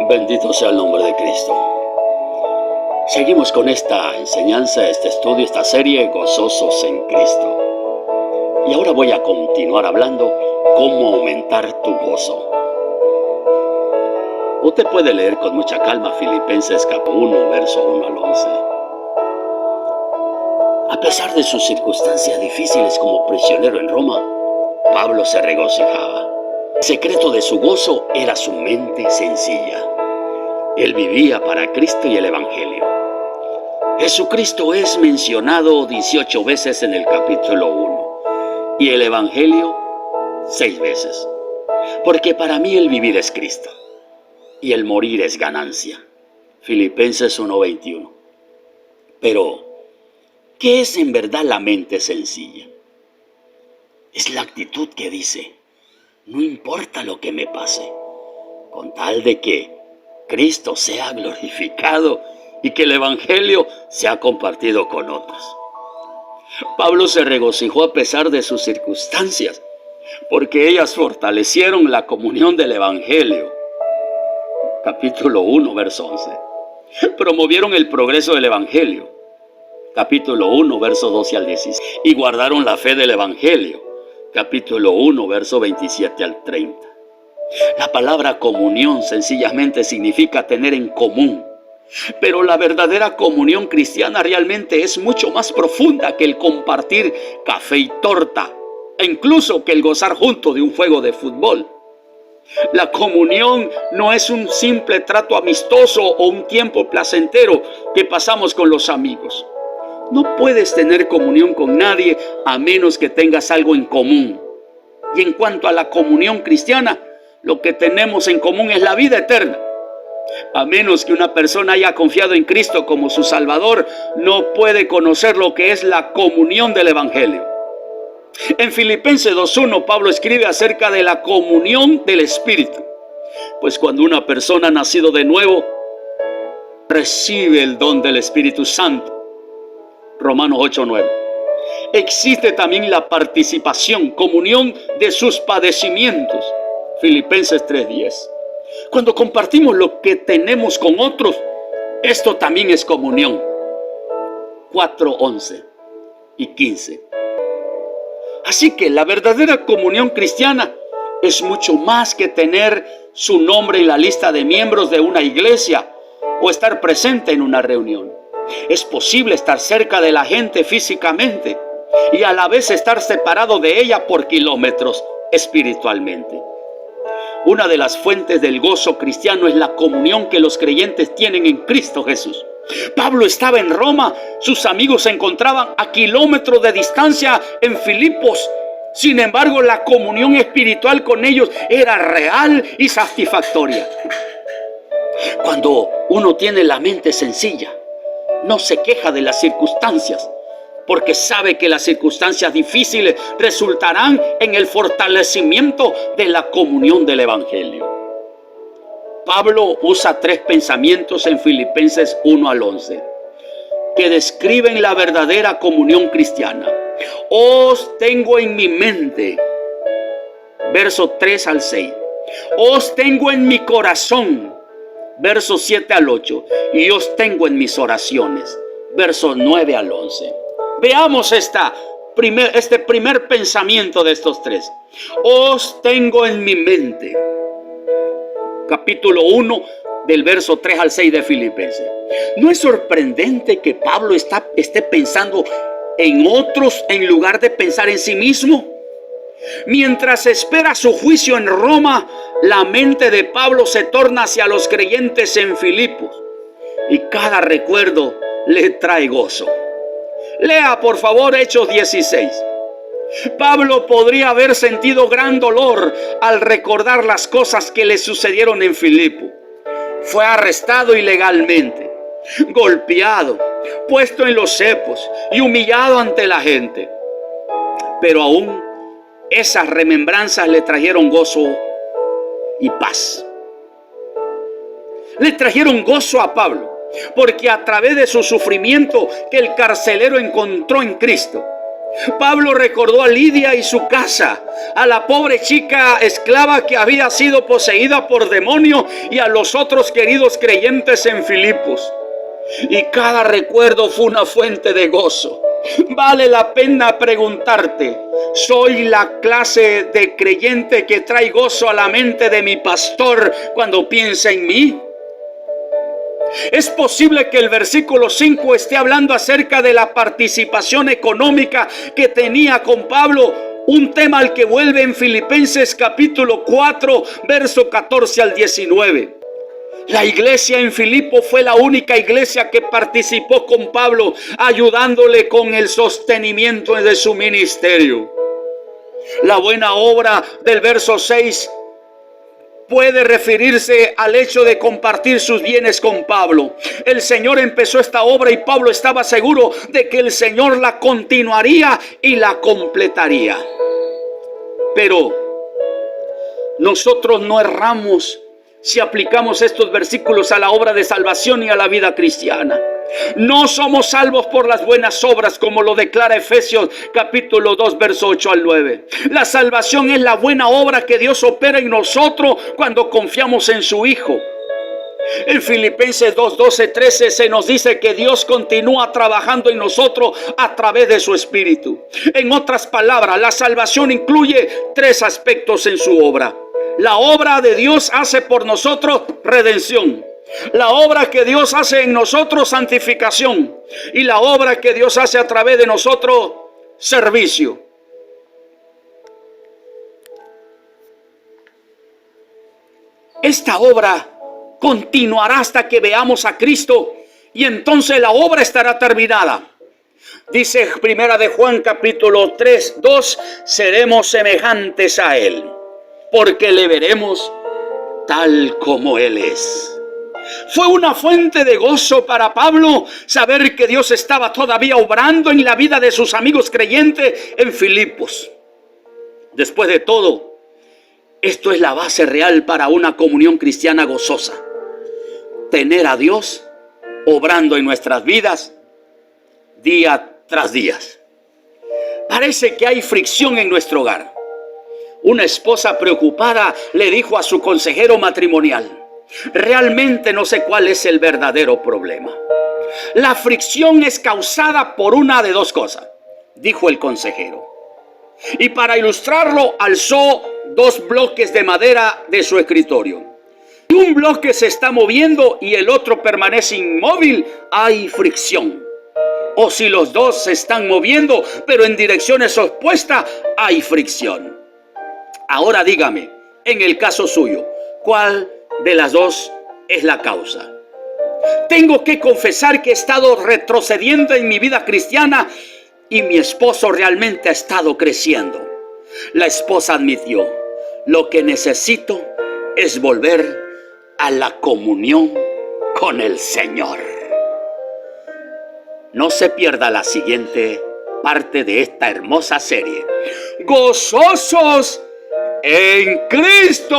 Bendito sea el nombre de Cristo. Seguimos con esta enseñanza, este estudio, esta serie Gozosos en Cristo. Y ahora voy a continuar hablando cómo aumentar tu gozo. Usted puede leer con mucha calma Filipenses capítulo 1, verso 1 al 11. A pesar de sus circunstancias difíciles como prisionero en Roma, Pablo se regocijaba. El secreto de su gozo era su mente sencilla. Él vivía para Cristo y el Evangelio. Jesucristo es mencionado 18 veces en el capítulo 1 y el Evangelio 6 veces. Porque para mí el vivir es Cristo y el morir es ganancia. Filipenses 1:21. Pero, ¿qué es en verdad la mente sencilla? Es la actitud que dice, no importa lo que me pase, con tal de que Cristo sea glorificado y que el Evangelio sea compartido con otros. Pablo se regocijó a pesar de sus circunstancias, porque ellas fortalecieron la comunión del Evangelio. Capítulo 1, verso 11. Promovieron el progreso del Evangelio. Capítulo 1, verso 12 al 16. Y guardaron la fe del Evangelio. Capítulo 1, verso 27 al 30. La palabra comunión sencillamente significa tener en común. Pero la verdadera comunión cristiana realmente es mucho más profunda que el compartir café y torta, e incluso que el gozar juntos de un juego de fútbol. La comunión no es un simple trato amistoso o un tiempo placentero que pasamos con los amigos. No puedes tener comunión con nadie a menos que tengas algo en común. Y en cuanto a la comunión cristiana, lo que tenemos en común es la vida eterna. A menos que una persona haya confiado en Cristo como su Salvador, no puede conocer lo que es la comunión del Evangelio. En Filipenses 2:1, Pablo escribe acerca de la comunión del Espíritu. Pues cuando una persona ha nacido de nuevo, recibe el don del Espíritu Santo. Romanos 8:9. Existe también la participación, comunión de sus padecimientos. Filipenses 3:10. Cuando compartimos lo que tenemos con otros, esto también es comunión. 4:11 y 15. Así que la verdadera comunión cristiana es mucho más que tener su nombre en la lista de miembros de una iglesia o estar presente en una reunión. Es posible estar cerca de la gente físicamente y a la vez estar separado de ella por kilómetros espiritualmente. Una de las fuentes del gozo cristiano es la comunión que los creyentes tienen en Cristo Jesús. Pablo estaba en Roma, sus amigos se encontraban a kilómetros de distancia en Filipos. Sin embargo, la comunión espiritual con ellos era real y satisfactoria. Cuando uno tiene la mente sencilla, no se queja de las circunstancias, porque sabe que las circunstancias difíciles resultarán en el fortalecimiento de la comunión del Evangelio. Pablo usa 3 pensamientos en Filipenses 1 al 11 que describen la verdadera comunión cristiana. Os tengo en mi mente, verso 3 al 6. Os tengo en mi corazón, verso 7 al 8. Y os tengo en mis oraciones, verso 9 al 11. Veamos este primer pensamiento de estos 3. Os tengo en mi mente. Capítulo 1, del verso 3 al 6 de Filipenses. ¿No es sorprendente que Pablo esté pensando en otros en lugar de pensar en sí mismo? Mientras espera su juicio en Roma, la mente de Pablo se torna hacia los creyentes en Filipos y cada recuerdo le trae gozo. Lea por favor Hechos 16. Pablo podría haber sentido gran dolor al recordar las cosas que le sucedieron en Filipo. Fue arrestado ilegalmente, golpeado, puesto en los cepos y humillado ante la gente. Pero aún esas remembranzas le trajeron gozo y paz. Le trajeron gozo a Pablo, porque a través de su sufrimiento que el carcelero encontró en Cristo, Pablo recordó a Lidia y su casa, a la pobre chica esclava que había sido poseída por demonio y a los otros queridos creyentes en Filipos. Y cada recuerdo fue una fuente de gozo. Vale la pena preguntarte, ¿soy la clase de creyente que trae gozo a la mente de mi pastor cuando piensa en mí? Es posible que el versículo 5 esté hablando acerca de la participación económica que tenía con Pablo, un tema al que vuelve en Filipenses capítulo 4, verso 14 al 19. La iglesia en Filipo fue la única iglesia que participó con Pablo, ayudándole con el sostenimiento de su ministerio. La buena obra del verso 6 puede referirse al hecho de compartir sus bienes con Pablo. El Señor empezó esta obra y Pablo estaba seguro de que el Señor la continuaría y la completaría. Pero nosotros no erramos si aplicamos estos versículos a la obra de salvación y a la vida cristiana. No somos salvos por las buenas obras, como lo declara Efesios capítulo 2, verso 8 al 9. La salvación es la buena obra que Dios opera en nosotros cuando confiamos en su Hijo. En Filipenses 2, 12, 13 se nos dice que Dios continúa trabajando en nosotros a través de su Espíritu. En otras palabras, la salvación incluye tres aspectos en su obra. La obra de Dios hace por nosotros redención. La obra que Dios hace en nosotros, santificación. Y la obra que Dios hace a través de nosotros, servicio. Esta obra continuará hasta que veamos a Cristo y entonces la obra estará terminada. Dice Primera de Juan capítulo 3, 2, seremos semejantes a Él, porque le veremos tal como Él es. Fue una fuente de gozo para Pablo saber que Dios estaba todavía obrando en la vida de sus amigos creyentes en Filipos. Después de todo, esto es la base real para una comunión cristiana gozosa. Tener a Dios obrando en nuestras vidas día tras día. Parece que hay fricción en nuestro hogar. Una esposa preocupada le dijo a su consejero matrimonial: realmente no sé cuál es el verdadero problema. La fricción es causada por una de dos cosas, dijo el consejero. Y para ilustrarlo, alzó dos bloques de madera de su escritorio. Si un bloque se está moviendo y el otro permanece inmóvil, hay fricción. O si los dos se están moviendo, pero en direcciones opuestas, hay fricción. Ahora dígame, en el caso suyo, ¿cuál de las dos es la causa? Tengo que confesar que he estado retrocediendo en mi vida cristiana y mi esposo realmente ha estado creciendo. La esposa admitió: lo que necesito es volver a la comunión con el Señor. No se pierda la siguiente parte de esta hermosa serie, Gozosos en Cristo.